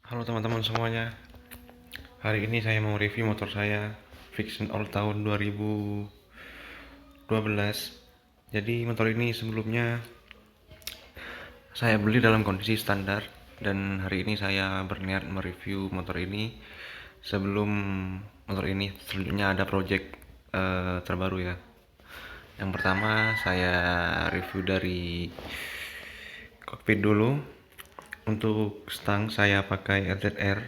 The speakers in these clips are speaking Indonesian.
Halo teman-teman semuanya. Hari ini saya mau review motor saya Fiction All tahun 2012. Jadi motor ini sebelumnya saya beli dalam kondisi standar, dan hari ini saya berniat mereview motor ini sebelum motor ini selanjutnya ada project terbaru ya. Yang pertama saya review dari kokpit dulu. Untuk stang saya pakai RZR,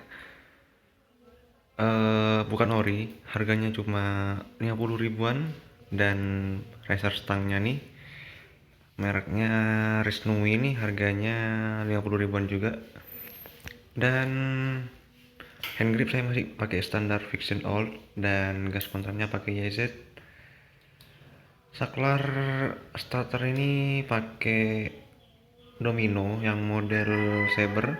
bukan ori, harganya cuma 50 ribuan. Dan racer stangnya nih mereknya Resnui, ini harganya 50 ribuan juga. Dan hand grip saya masih pakai standar Fiction Old, dan gas kontaknya pakai YZ. Saklar starter ini pakai Domino yang model Saber.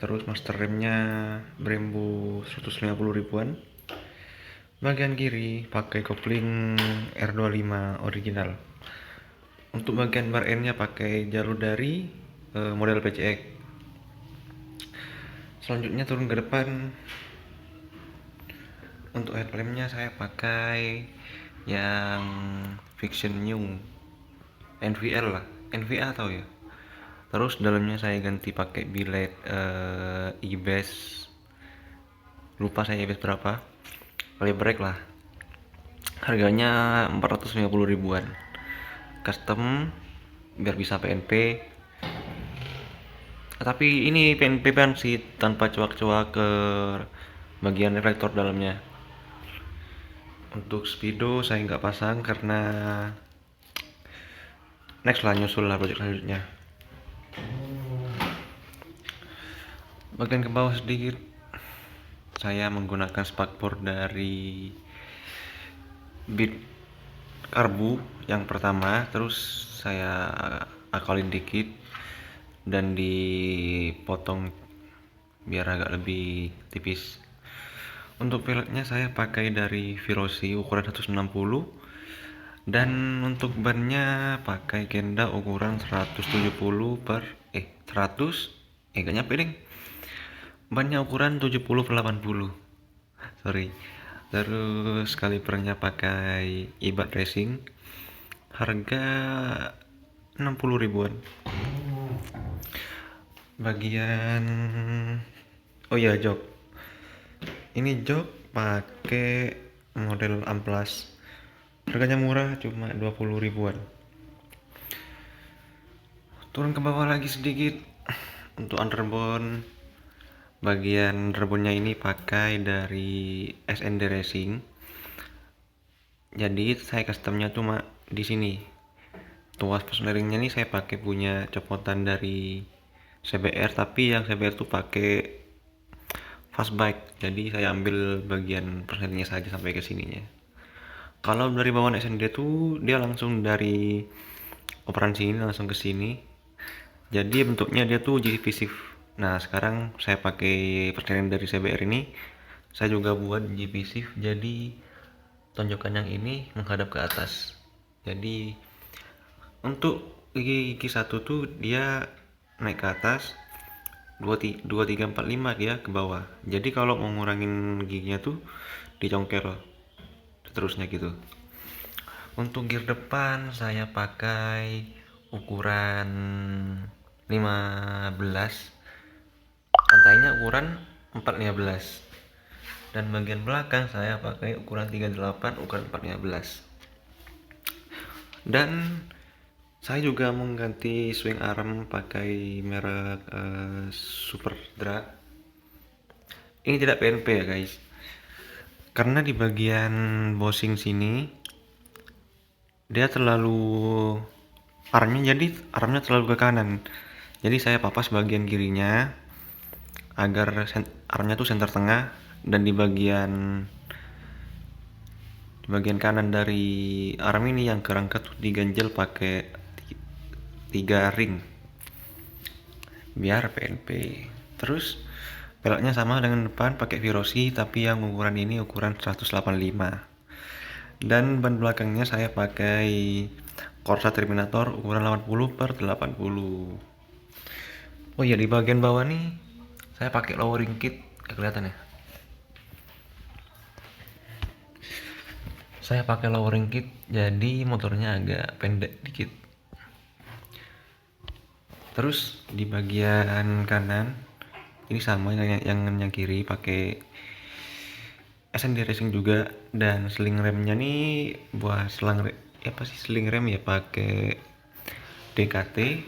Terus master remnya Brembo 150 ribuan. Bagian kiri pakai kopling R25 original. Untuk bagian bar end-nya pakai jalur dari model PCX. Selanjutnya turun ke depan. Untuk headlampnya saya pakai yang Fiction New NVL lah, NVA atau ya. Terus dalamnya saya ganti pakai biled IBES, lupa saya IBES berapa, kali break lah. Harganya 450 ribuan. Custom biar bisa PNP. Tapi ini PNP sih tanpa coak-coak ke bagian reflektor dalamnya. Untuk speedo saya nggak pasang karena next lah, nyusul lah project selanjutnya. Bagian ke bawah sedikit saya menggunakan spakbor dari Beat Karbu yang pertama, terus saya akalin dikit dan dipotong biar agak lebih tipis. Untuk velgnya saya pakai dari Virosi ukuran 160, dan untuk bannya pakai Kenda ukuran 170 per 100 gak nyampe deng, bannya ukuran 70/80, sorry. Terus kalipernya pakai Ibat Racing, harga 60 ribuan. Bagian jok, ini jok pakai model Amplas, harganya murah cuma 20 ribuan. Turun ke bawah lagi sedikit. Untuk underbone, bagian underbone-nya ini pakai dari SND Racing. Jadi saya customnya cuma di sini. Tuas posleringnya ini saya pakai punya copotan dari CBR, tapi yang CBR tuh pakai fastback. Jadi saya ambil bagian persneringnya saja sampai ke sininya. Kalau dari bawaan SND tuh dia langsung dari operan sini langsung ke sini. Jadi bentuknya dia tuh GP-Shift. Nah, sekarang saya pakai persneling dari CBR ini. Saya juga buat GP-Shift, jadi tonjokan yang ini menghadap ke atas. Jadi untuk gigi 1 tuh dia naik ke atas, 2 3 4 5 dia ke bawah. Jadi kalau mau ngurangin giginya tuh dicongkel terusnya gitu. Untuk gear depan saya pakai ukuran 15, rantainya ukuran 415, dan bagian belakang saya pakai ukuran 38 ukuran 415. Dan saya juga mengganti swing arm pakai merek Super Drag. Ini tidak PNP ya guys, karena di bagian bosing sini dia terlalu armnya terlalu ke kanan. Jadi saya papas bagian kirinya agar armnya tuh center tengah, dan di bagian kanan dari arm ini yang kerangka tuh diganjel pakai 3 ring biar PNP. Terus peleknya sama dengan depan pakai Virosi, tapi yang ukuran ini ukuran 185. Dan ban belakangnya saya pakai Corsa Terminator ukuran 80/80. Oh iya, di bagian bawah nih Saya pakai lowering kit, kelihatan ya. Saya pakai lowering kit, jadi motornya agak pendek dikit. Terus di bagian kanan ini sama yang kiri pakai SND Racing juga, dan sling remnya nih buat apa sih sling rem ya, pakai DKT.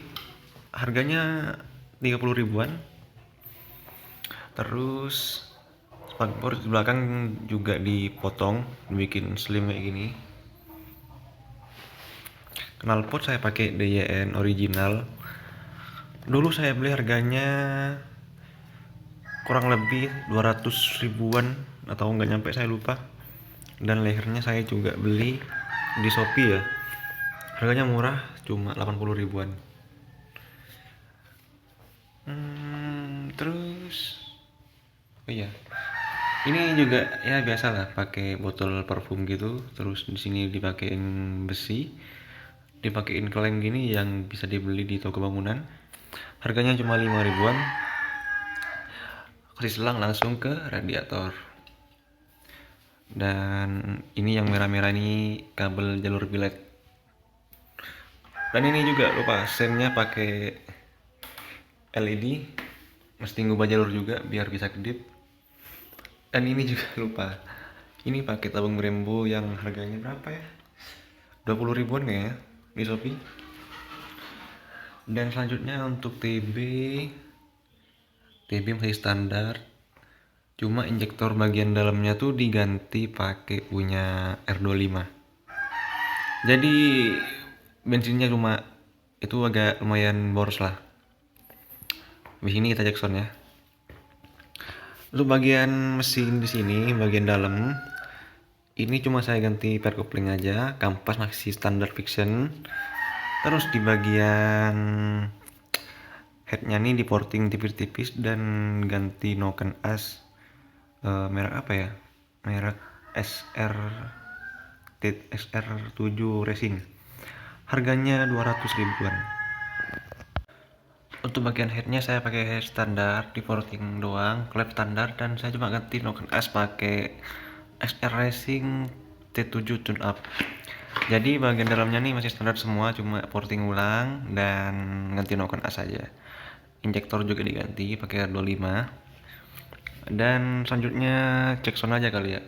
Harganya 30 ribuan. Terus spakbor di belakang juga dipotong, dibikin slim kayak gini. Knalpot saya pakai DYN original. Dulu saya beli harganya kurang lebih 200 ribuan atau nggak nyampe, saya lupa. Dan lehernya saya juga beli di Shopee ya. Harganya murah, cuma 80 ribuan. Terus oh iya, ini juga ya biasa lah, pakai botol parfum gitu. Terus di sini dipakein besi, dipakein klem gini yang bisa dibeli di toko bangunan. Harganya cuma 5 ribuan. Kasih selang langsung ke radiator. Dan ini yang merah-merah ini kabel jalur bilet. Dan ini juga lupa, sennya pakai LED, mesti ngubah jalur juga biar bisa kedip. Dan ini juga lupa, ini pakai tabung Brembo yang harganya berapa ya, 20 ribuan kayaknya di Shopee. Dan selanjutnya untuk TB masih standar, cuma injektor bagian dalamnya tuh diganti pakai punya R25. Jadi bensinnya cuma itu agak lumayan boros lah. Di sini kita Jackson ya. Untuk bagian mesin di sini, bagian dalam ini cuma saya ganti pair coupling aja, kampas masih standar fiction. Terus di bagian headnya nih di porting tipis-tipis dan ganti noken as merek apa ya? Merek SR7 Racing. Harganya 200 ribuan. Untuk bagian headnya saya pakai head standar di porting doang, klep standar, dan saya cuma ganti noken as pakai SR Racing T7 tune up. Jadi bagian dalamnya nih masih standar semua, cuma porting ulang dan ganti noken as aja. Injektor juga diganti pakai R25. Dan selanjutnya cek sound aja kali ya.